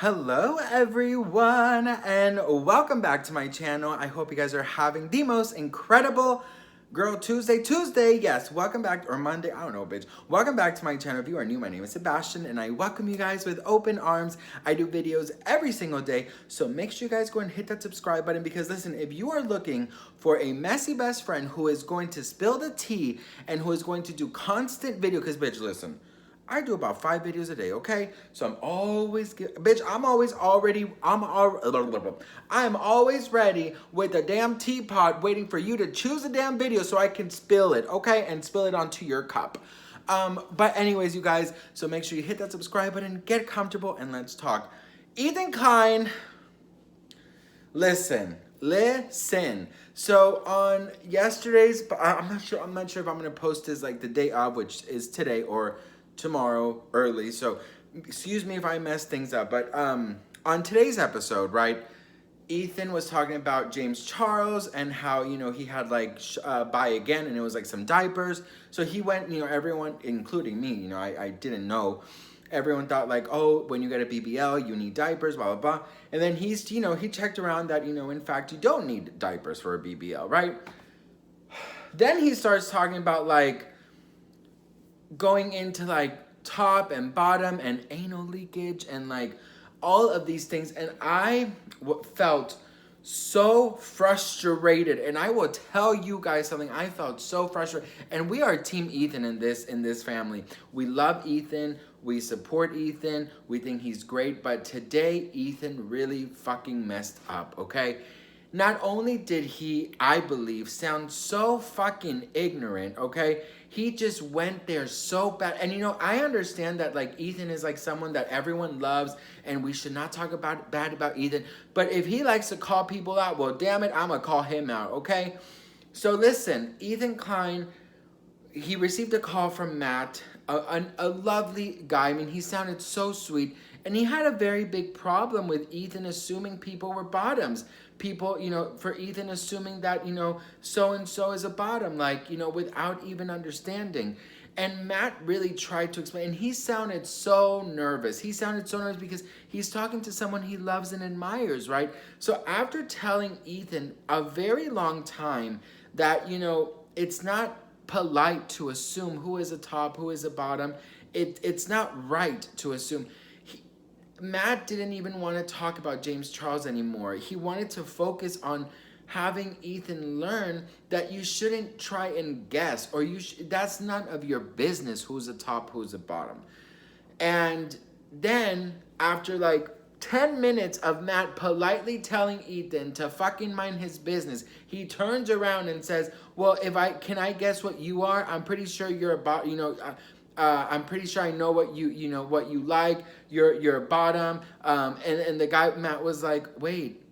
Hello everyone and welcome back to my channel. I hope you guys are having the most incredible Girl Tuesday. Yes, welcome back, or Monday, I don't know, bitch. Welcome back to my channel. If you are new, my name is Sebastian and I welcome you guys with open arms. I do videos every single day, so make sure you guys go and hit that subscribe button because listen, if you are looking for a messy best friend who is going to spill the tea and who is going to do constant video, because bitch, listen, I do about 5 videos a day, okay? So I'm always, bitch, I'm always ready with a damn teapot waiting for you to choose a damn video so I can spill it, okay? And spill it onto your cup. But anyways, you guys, so make sure you hit that subscribe button, get comfortable, and let's talk. Ethan Klein, listen. So on yesterday's, I'm not sure if I'm gonna post this like the day of, which is today, or tomorrow early, so excuse me if I mess things up, but on today's episode, right, Ethan was talking about James Charles and how, you know, he had like buy again and it was like some diapers, so he went, you know, everyone including me, you know, I didn't know, everyone thought like, oh, when you get a BBL you need diapers, blah blah blah, and then he's, you know, he checked around that, you know, in fact you don't need diapers for a BBL, right? Then he starts talking about like going into like top and bottom and anal leakage and like all of these things, and I felt so frustrated, and I will tell you guys something. I felt so frustrated, and we are team Ethan in this family. We love Ethan, we support Ethan, we think he's great, but today Ethan really fucking messed up, okay? Not only did he, I believe, sound so fucking ignorant, okay? He just went there so bad. And you know, I understand that like Ethan is like someone that everyone loves and we should not talk about bad about Ethan. But if he likes to call people out, well, damn it, I'm gonna call him out, okay? So listen, Ethan Klein, he received a call from Matt, a lovely guy. I mean, he sounded so sweet. And he had a very big problem with Ethan assuming people were bottoms. People, you know, for Ethan assuming that, you know, so-and-so is a bottom, like, you know, without even understanding. And Matt really tried to explain, and he sounded so nervous. He sounded so nervous because he's talking to someone he loves and admires, right? So after telling Ethan a very long time that, you know, it's not polite to assume who is a top, who is a bottom. It's not right to assume. Matt didn't even want to talk about James Charles anymore. He wanted to focus on having Ethan learn that you shouldn't try and guess, or that's none of your business who's a top, who's a bottom. And then after like 10 minutes of Matt politely telling Ethan to fucking mind his business, he turns around and says, well, can I guess what you are? I'm pretty sure you're about, you know, I'm pretty sure I know what what you like. You're a bottom. And the guy, Matt, was like, wait,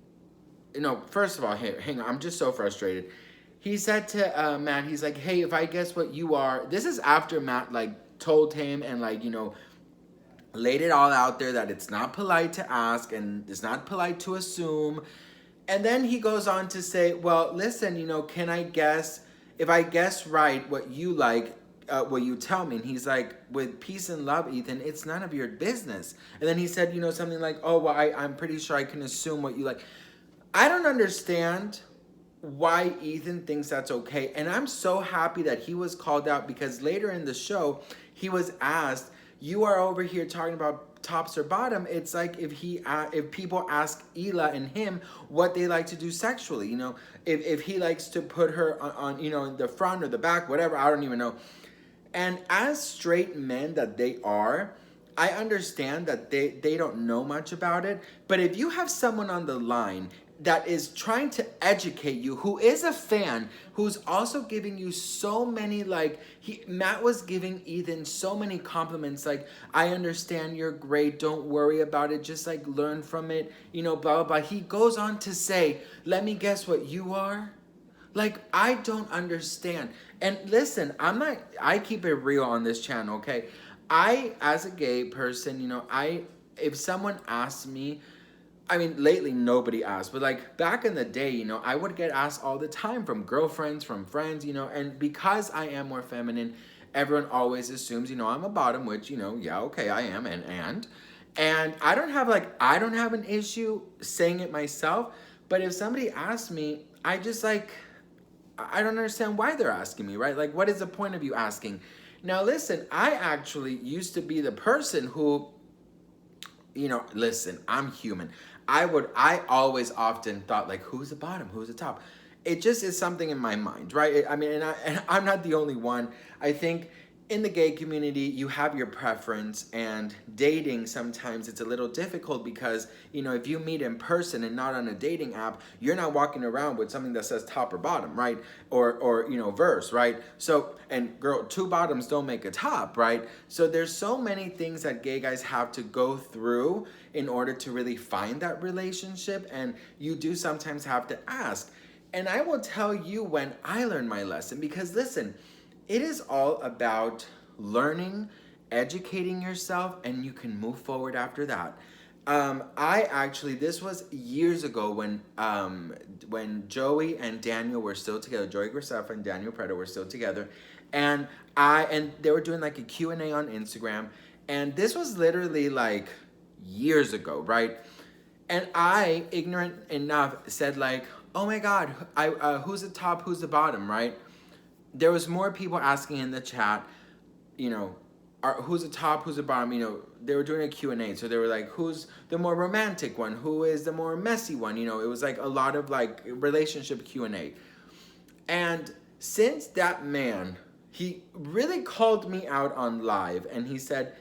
you know, first of all, hang on, I'm just so frustrated. He said to Matt, he's like, hey, if I guess what you are, this is after Matt like told him and like, you know, laid it all out there that it's not polite to ask and it's not polite to assume. And then he goes on to say, well, listen, you know, can I guess, if I guess right what you like, will you tell me? And he's like, with peace and love, Ethan, it's none of your business. And then he said, you know, something like, oh, well, I'm pretty sure I can assume what you like. I don't understand why Ethan thinks that's okay. And I'm so happy that he was called out, because later in the show, he was asked, you are over here talking about tops or bottom. It's like if people ask Ela and him what they like to do sexually, you know, if he likes to put her on, you know, in the front or the back, whatever, I don't even know. And as straight men that they are, I understand that they don't know much about it. But if you have someone on the line that is trying to educate you, who is a fan, who's also giving you so many, like, Matt was giving Ethan so many compliments, like, I understand you're great, don't worry about it, just like learn from it, you know, blah, blah, blah. He goes on to say, let me guess what you are? Like, I don't understand. And listen, I keep it real on this channel, okay? I, as a gay person, you know, if someone asks me, I mean, lately nobody asks, but like back in the day, you know, I would get asked all the time from girlfriends, from friends, you know, and because I am more feminine, everyone always assumes, you know, I'm a bottom, which, you know, yeah, okay, I am, And I don't have an issue saying it myself, but if somebody asks me, I don't understand why they're asking me, right? Like, what is the point of you asking? Now, listen, I actually used to be the person who, listen, I'm human. I always often thought, like, who's the bottom? Who's the top? It just is something in my mind, right? I mean, and I'm not the only one. I think in the gay community, you have your preference, and dating sometimes it's a little difficult because, if you meet in person and not on a dating app, you're not walking around with something that says top or bottom, right? Or verse, right? So, and girl, two bottoms don't make a top, right? So there's so many things that gay guys have to go through in order to really find that relationship, and you do sometimes have to ask. And I will tell you when I learned my lesson, because listen, it is all about learning, educating yourself, and you can move forward after that. This was years ago when Joey and Daniel were still together. Joey Graceffa and Daniel Preda were still together, and they were doing like a Q&A on Instagram, and this was literally like years ago, right? And I, ignorant enough, said like, "Oh my God, who's the top, who's the bottom," right? There was more people asking in the chat, who's the top, who's the bottom, they were doing a Q&A. So they were like, who's the more romantic one? Who is the more messy one? It was like a lot of like relationship Q&A. And since that man, he really called me out on live, and he said,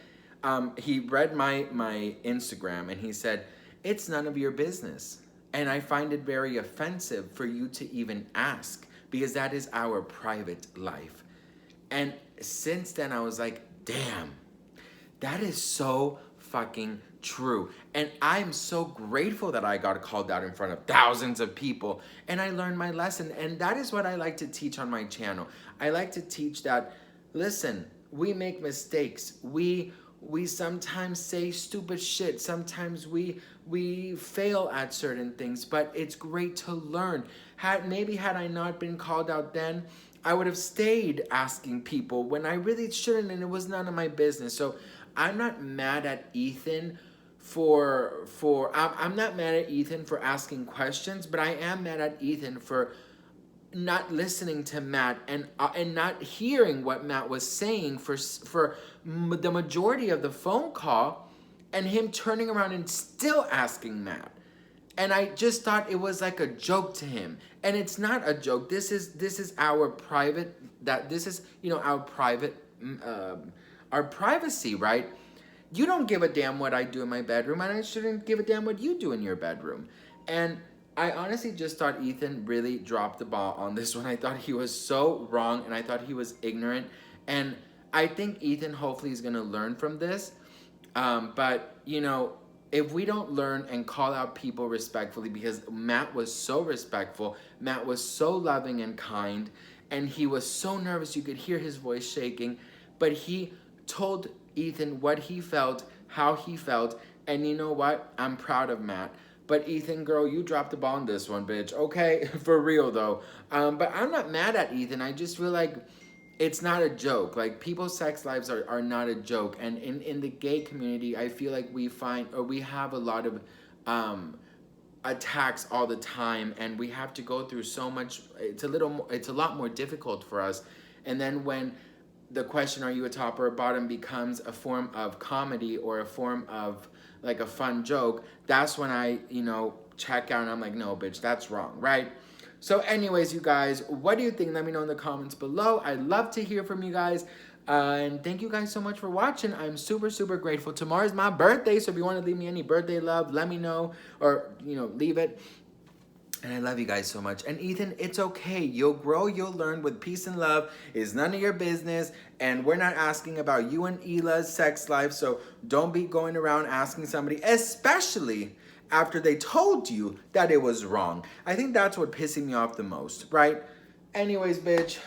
he read my Instagram, and he said, "It's none of your business. And I find it very offensive for you to even ask, because that is our private life." And since then, I was like, damn, that is so fucking true. And I'm so grateful that I got called out in front of thousands of people, and I learned my lesson. And that is what I like to teach on my channel. I like to teach that, listen, we make mistakes. We sometimes say stupid shit. Sometimes we fail at certain things, but it's great to learn. Had I not been called out then, I would have stayed asking people when I really shouldn't, and it was none of my business. So I'm not mad at Ethan I'm not mad at Ethan for asking questions, but I am mad at Ethan for not listening to Matt and not hearing what Matt was saying for the majority of the phone call, and him turning around and still asking Matt. And I just thought it was like a joke to him, and it's not a joke. This is our private. Our private, our privacy, right? You don't give a damn what I do in my bedroom, and I shouldn't give a damn what you do in your bedroom. And I honestly just thought Ethan really dropped the ball on this one. I thought he was so wrong, and I thought he was ignorant. And I think Ethan hopefully is going to learn from this. But, if we don't learn and call out people respectfully, because Matt was so respectful, Matt was so loving and kind, and he was so nervous, you could hear his voice shaking, but he told Ethan what he felt, how he felt, and you know what? I'm proud of Matt. But Ethan, girl, you dropped the ball on this one, bitch. Okay, for real though. But I'm not mad at Ethan. I just feel like it's not a joke. Like, people's sex lives are not a joke. And in the gay community, I feel like we have a lot of attacks all the time, and we have to go through so much. It's a lot more difficult for us. And then when the question, are you a top or a bottom, becomes a form of comedy or a form of like a fun joke, that's when I, check out, and I'm like, no, bitch, that's wrong, right? So anyways, you guys, what do you think? Let me know in the comments below. I'd love to hear from you guys. And thank you guys so much for watching. I'm super, super grateful. Tomorrow's my birthday, so if you want to leave me any birthday love, let me know, or, leave it. And I love you guys so much. And Ethan, it's okay. You'll grow, you'll learn with peace and love. It's none of your business. And we're not asking about you and Hila's sex life. So don't be going around asking somebody, especially after they told you that it was wrong. I think that's what pissing me off the most, right? Anyways, bitch,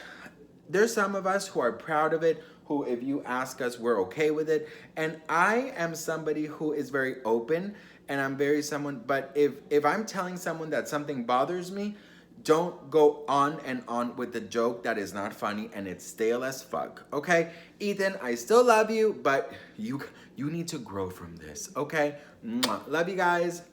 there's some of us who are proud of it, who, if you ask us, we're okay with it. And I am somebody who is very open, and I'm very someone, but if I'm telling someone that something bothers me, don't go on and on with the joke that is not funny and it's stale as fuck, okay? Ethan, I still love you, but you need to grow from this, okay? Mwah. Love you guys.